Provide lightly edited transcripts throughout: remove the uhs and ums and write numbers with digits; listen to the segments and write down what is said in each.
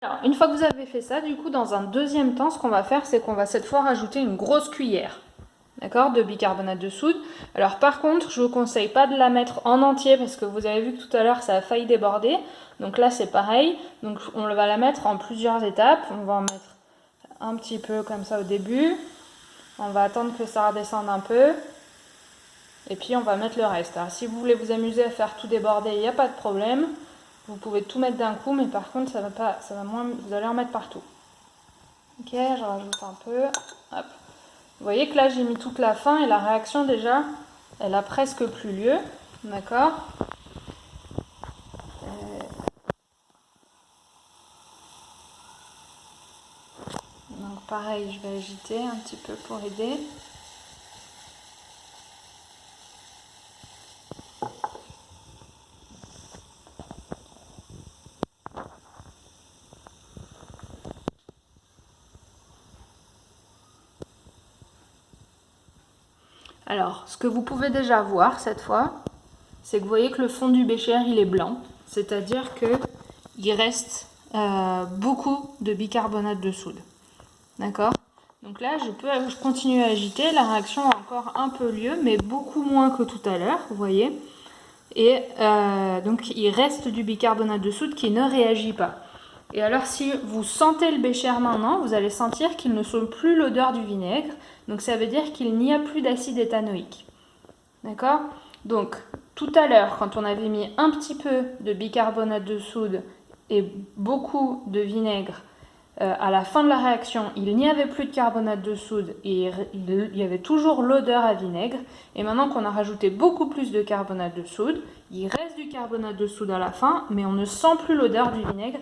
Alors, une fois que vous avez fait ça, du coup, dans un deuxième temps, ce qu'on va faire, c'est qu'on va cette fois rajouter une grosse cuillère, d'accord, de bicarbonate de soude. Alors par contre, je vous conseille pas de la mettre en entier parce que vous avez vu que tout à l'heure ça a failli déborder. Donc là c'est pareil. Donc on va la mettre en plusieurs étapes. On va en mettre un petit peu comme ça au début. On va attendre que ça redescende un peu. Et puis on va mettre le reste. Alors si vous voulez vous amuser à faire tout déborder, il n'y a pas de problème. Vous pouvez tout mettre d'un coup, mais par contre ça va moins, vous allez en mettre partout. Ok, je rajoute un peu. Hop. Vous voyez que là j'ai mis toute la fin et la réaction déjà, elle a presque plus lieu. D'accord ? Donc pareil, je vais agiter un petit peu pour aider. Alors, ce que vous pouvez déjà voir cette fois, c'est que vous voyez que le fond du bécher il est blanc, c'est-à-dire qu'il reste beaucoup de bicarbonate de soude. D'accord ? Donc là, je continue à agiter, la réaction a encore un peu lieu, mais beaucoup moins que tout à l'heure, vous voyez. Et donc il reste du bicarbonate de soude qui ne réagit pas. Et alors si vous sentez le bécher maintenant, vous allez sentir qu'il ne sent plus l'odeur du vinaigre. Donc ça veut dire qu'il n'y a plus d'acide éthanoïque. D'accord ? Donc tout à l'heure, quand on avait mis un petit peu de bicarbonate de soude et beaucoup de vinaigre, à la fin de la réaction, il n'y avait plus de carbonate de soude et il y avait toujours l'odeur à vinaigre. Et maintenant qu'on a rajouté beaucoup plus de carbonate de soude, il reste du carbonate de soude à la fin, mais on ne sent plus l'odeur du vinaigre,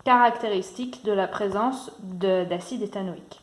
caractéristique de la présence d'acide éthanoïque.